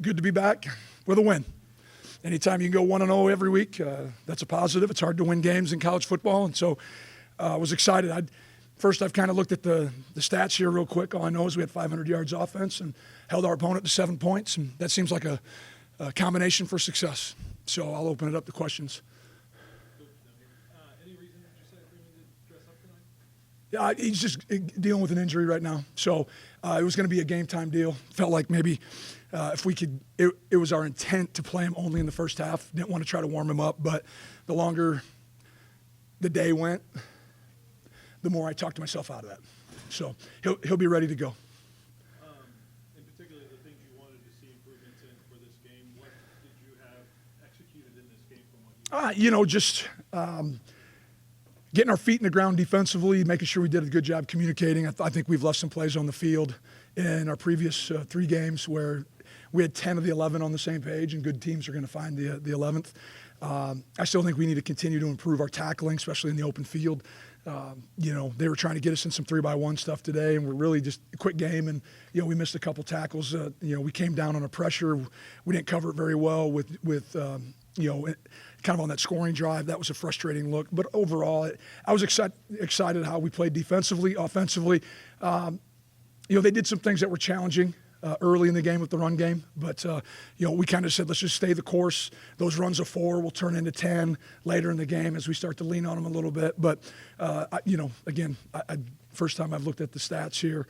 good to be back with a win. Anytime you can go 1-0 every week, that's a positive. It's hard to win games in college football, and so I was excited. I've kind of looked at the stats here real quick. All I know is we had 500 yards offense and held our opponent to 7 points, and that seems like a combination for success. So I'll open it up to questions. Any reason that you said Freeman did dress up tonight? Yeah, he's just dealing with an injury right now. So it was going to be a game time deal. Felt like maybe if we could, it was our intent to play him only in the first half. Didn't want to try to warm him up, but the longer the day went, the more I talked myself out of that. So he'll be ready to go. In particular, the things you wanted to see improvements in for this game, what did you have executed in this game from what you Just getting our feet in the ground defensively, making sure we did a good job communicating. I think we've left some plays on the field in our previous 3 games where we had 10 of the 11 on the same page, and good teams are going to find the 11th. I still think we need to continue to improve our tackling, especially in the open field. They were trying to get us in some 3-by-1 stuff today, and we're really just a quick game. And, we missed a couple tackles. We came down on a pressure. We didn't cover it very well with kind of on that scoring drive. That was a frustrating look. But overall, I was excited how we played defensively, offensively. They did some things that were challenging early in the game with the run game. But, we kind of said, let's just stay the course. Those runs of 4 will turn into 10 later in the game as we start to lean on them a little bit. But, again, first time I've looked at the stats here,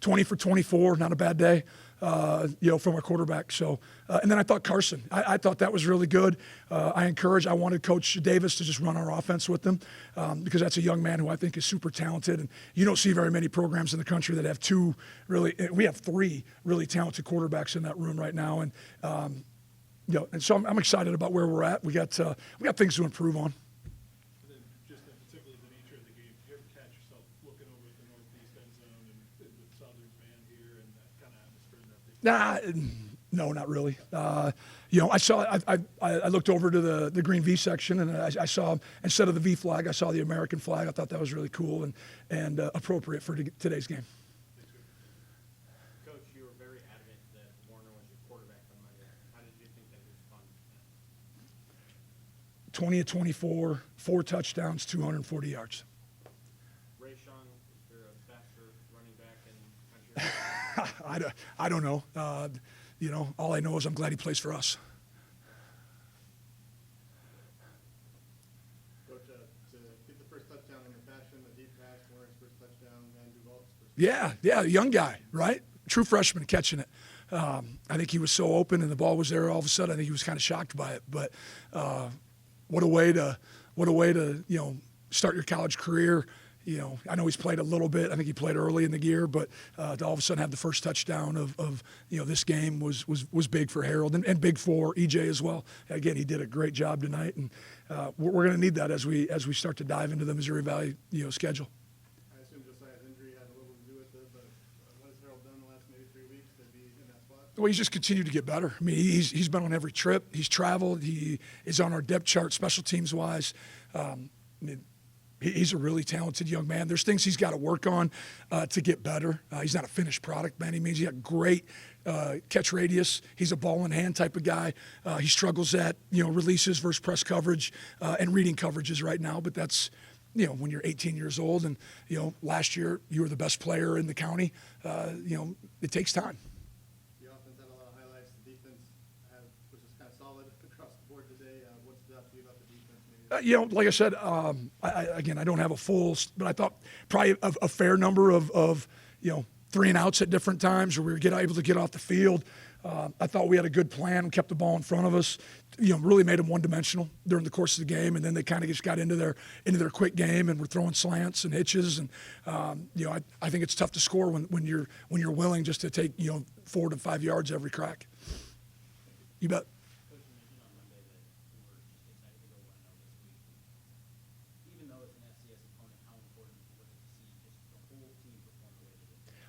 20 for 24, not a bad day, from our quarterback. So, and then I thought Carson, I thought that was really good. I wanted Coach Davis to just run our offense with them because that's a young man who I think is super talented. And you don't see very many programs in the country that have we have 3 really talented quarterbacks in that room right now. And, and so I'm excited about where we're at. We got things to improve on. Just in particular, the nature of the game, do you ever catch yourself looking over at the northeast end zone and with Southern's man here and that kind of atmosphere? No, not really. I looked over to the green V section, and I saw, instead of the V flag, I saw the American flag. I thought that was really cool and appropriate for today's game. Coach, you were very adamant that Warner was your quarterback on Monday. How did you think that he responded to that? 20 of 24, 4 touchdowns, 240 yards. Ray Sean, is there a faster running back in the country? I don't know. All I know is I'm glad he plays for us. Coach, to get the first touchdown in your fashion, the deep pass, Warren's first touchdown, and Duval's first. Yeah, young guy, right? True freshman catching it. I think he was so open, and the ball was there all of a sudden. I think he was kind of shocked by it. But what a way to start your college career. I know he's played a little bit. I think he played early in the year, but to all of a sudden have the first touchdown of this game was big for Harold and big for EJ as well. Again, he did a great job tonight, and we're going to need that as we start to dive into the Missouri Valley schedule. I assume Josiah's injury had a little to do with it, but what has Harold done the last maybe 3 weeks to be in that spot? Well, he's just continued to get better. I mean, he's been on every trip. He's traveled. He is on our depth chart, special teams wise. He's a really talented young man. There's things he's got to work on to get better. He's not a finished product by any means. He's got great catch radius. He's a ball in hand type of guy. He struggles at releases versus press coverage and reading coverages right now. But that's when you're 18 years old and last year you were the best player in the county. It takes time. The offense had a lot of highlights. The defense was just kind of solid across the board today. What stood out to you about the defense? Maybe? Like I said, I don't have a full, but I thought probably a fair number of 3 and outs at different times where we were able to get off the field. I thought we had a good plan. We kept the ball in front of us. Really made them one-dimensional during the course of the game, and then they kind of just got into their quick game and were throwing slants and hitches. And I think it's tough to score when you're willing just to take 4 to 5 yards every crack. You bet.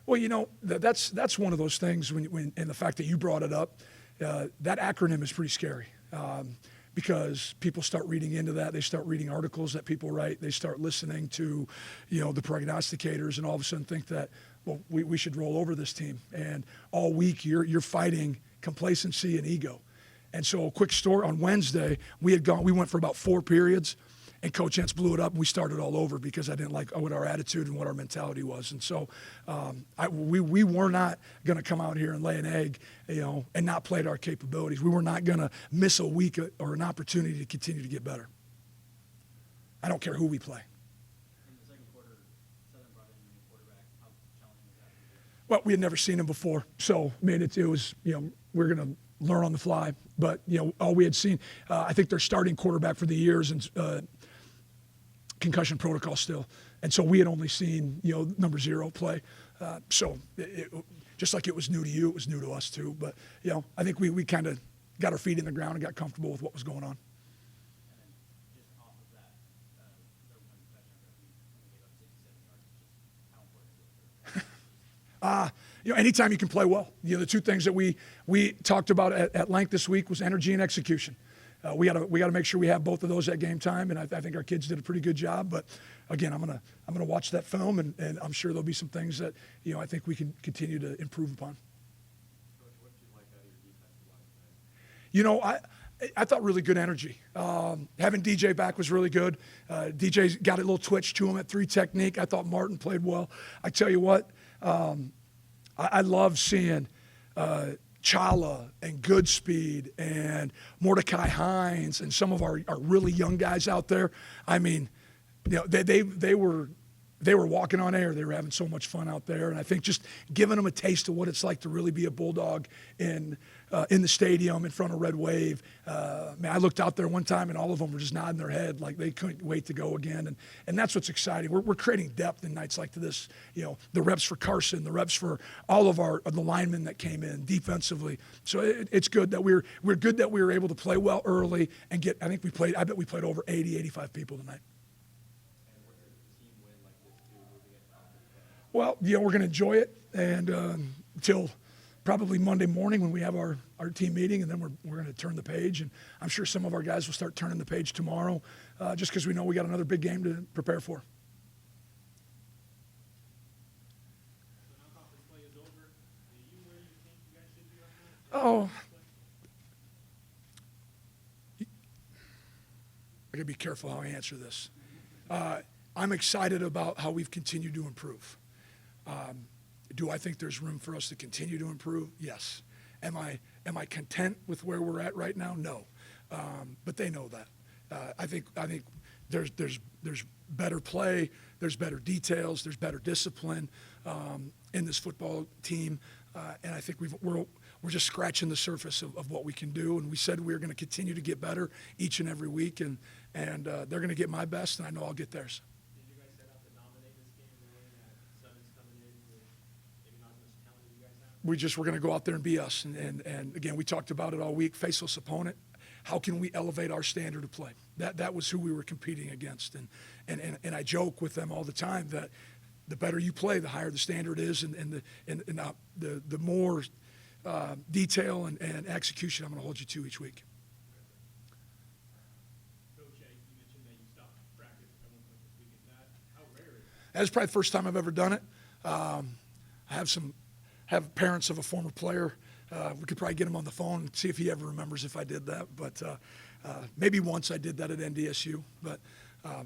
Well, that's one of those things when and the fact that you brought it up, that acronym is pretty scary because people start reading into that. They start reading articles that people write. They start listening to, the prognosticators, and all of a sudden think that, well, we should roll over this team. And all week you're fighting complacency and ego. And so a quick story, on Wednesday, we went for about 4 periods, and Coach Entz blew it up, and we started all over because I didn't like what our attitude and what our mentality was. And so we were not going to come out here and lay an egg, and not play to our capabilities. We were not going to miss a week or an opportunity to continue to get better. I don't care who we play. In the second quarter, Southern brought in a new quarterback. How challenging was that for you? Well, we had never seen him before. So, I mean, it was, we're going to learn on the fly. But, all we had seen, I think their starting quarterback for the years and concussion protocol still. And so we had only seen, number 0 play. So just like it was new to you, it was new to us too. But, I think we kind of got our feet in the ground and got comfortable with what was going on. And then just off of that, there was one touchdown that we only gave up 67 yards. Just how important is it? Anytime you can play well. The 2 things that we talked about at length this week was energy and execution. We got to make sure we have both of those at game time, and I think our kids did a pretty good job. But again, I'm gonna watch that film, and I'm sure there'll be some things that I think we can continue to improve upon. Coach, what did you like out of your defensive line tonight? I thought really good energy. Having DJ back was really good. DJ's got a little twitch to him at 3 technique. I thought Martin played well. I tell you what, I love seeing Chala and Goodspeed and Mordecai Hines and some of our really young guys out there. I mean, they were walking on air. They were having so much fun out there, and I think just giving them a taste of what it's like to really be a Bulldog in the stadium in front of Red Wave. Man, I looked out there one time, and all of them were just nodding their head like they couldn't wait to go again. And that's what's exciting. We're creating depth in nights like this. The reps for Carson, the reps for all of the linemen that came in defensively. So it's good that we're good that we were able to play well early and get. I bet we played over 80, 85 people tonight. Well, we're going to enjoy it, and until probably Monday morning when we have our team meeting, and then we're going to turn the page. And I'm sure some of our guys will start turning the page tomorrow, just because we know we got another big game to prepare for. So now conference play is over. Are you where you think you guys should be right now? I got to be careful how I answer this. I'm excited about how we've continued to improve. Do I think there's room for us to continue to improve? Yes. Am I content with where we're at right now? No. But they know that. I think there's better play, there's better details, there's better discipline in this football team, and I think we're just scratching the surface of what we can do. And we said we were going to continue to get better each and every week, and they're going to get my best, and I know I'll get theirs. Did you guys set out to dominate this game, knowing that Southern's coming in with maybe not as much talent as you guys have? We're going to go out there and be us. And again, we talked about it all week, faceless opponent. How can we elevate our standard of play? That was who we were competing against. And I joke with them all the time that the better you play, the higher the standard is, and the more detail and execution I'm going to hold you to each week. Coach, you mentioned that you stopped practice at one point this week. Is that how rare is it? That's probably the first time I've ever done it. I have parents of a former player. We could probably get him on the phone and see if he ever remembers if I did that. But maybe once I did that at NDSU, but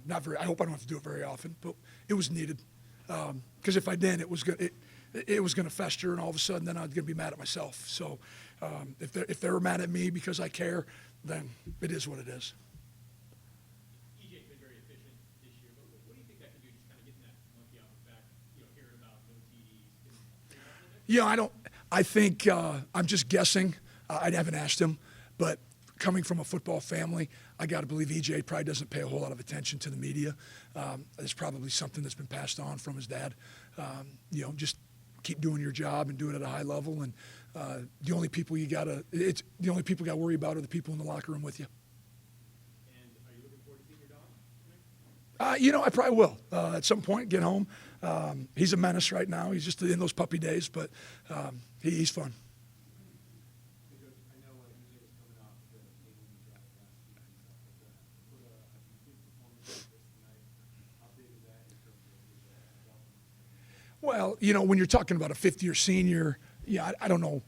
not very. I hope I don't have to do it very often. But it was needed because if I didn't, it was going to fester, and all of a sudden, then I was going to be mad at myself. So if they're mad at me because I care, then it is what it is. EJ's been very efficient this year, but what do you think that could do, just kind of getting that monkey off his back, hearing about no TDs? I think I'm just guessing. I haven't asked him, but coming from a football family, I got to believe EJ probably doesn't pay a whole lot of attention to the media. It's probably something that's been passed on from his dad. Just keep doing your job and do it at a high level. And the only people you got to worry about are the people in the locker room with you. And are you looking forward to seeing your dog? I probably will at some point. Get home. He's a menace right now. He's just in those puppy days, but he's fun. I know EJ was coming off the game drive last week and stuff like that. Put a complete performance like this tonight. How big is that in terms of his development? Well, when you're talking about a fifth-year senior, yeah, I don't know.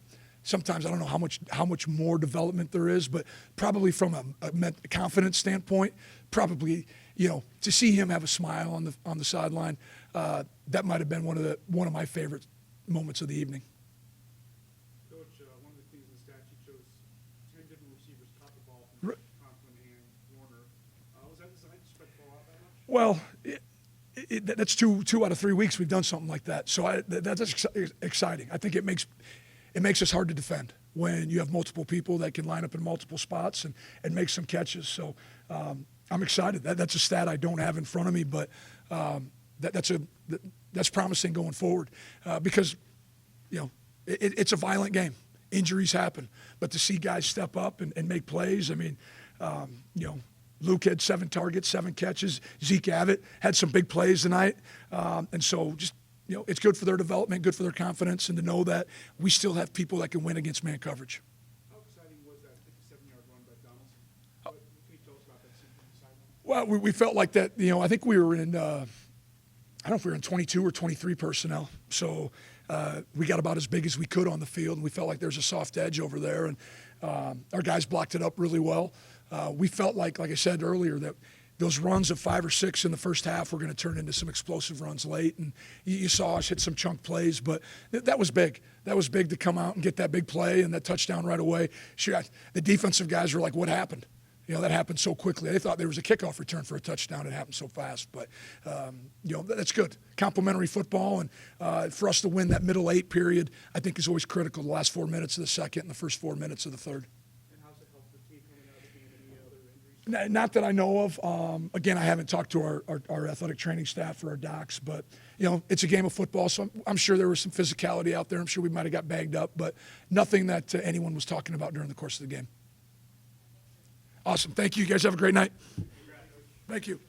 Sometimes I don't know how much more development there is, but probably from a confidence standpoint, probably to see him have a smile on the sideline, that might have been one of my favorite moments of the evening. Coach, one of the things in the stat sheet shows 10 different receivers caught the ball from Conklin and Warner. Was that designed to spread the ball out that much? Well, that's two out of 3 weeks we've done something like that. So that's exciting. I think it makes us hard to defend when you have multiple people that can line up in multiple spots and make some catches. So I'm excited. That's a stat I don't have in front of me, but that's promising going forward because it's a violent game. Injuries happen, but to see guys step up and make plays, I mean, Luke had 7 targets, 7 catches. Zeke Abbott had some big plays tonight, and so just it's good for their development, good for their confidence, and to know that we still have people that can win against man coverage. How exciting was that 57-yard run by Donaldson? What can you tell us about that scene from the sideline? Well, we felt like that. I think we were in. I don't know if we were in 22 or 23 personnel, so we got about as big as we could on the field, and we felt like there's a soft edge over there, and our guys blocked it up really well. We felt like I said earlier, that those runs of 5 or 6 in the first half were going to turn into some explosive runs late, and you saw us hit some chunk plays, but that was big. That was big to come out and get that big play and that touchdown right away. Sure, the defensive guys were like, what happened? That happened so quickly. They thought there was a kickoff return for a touchdown. It happened so fast, but that's good. Complimentary football, and for us to win that middle 8 period, I think is always critical. The last 4 minutes of the second and the first 4 minutes of the third. And how's it helped the team coming out of the game? Any other injuries? Not that I know of. Again, I haven't talked to our athletic training staff or our docs, but it's a game of football, so I'm sure there was some physicality out there. I'm sure we might have got banged up, but nothing that anyone was talking about during the course of the game. Awesome. Thank you. You guys have a great night. Thank you.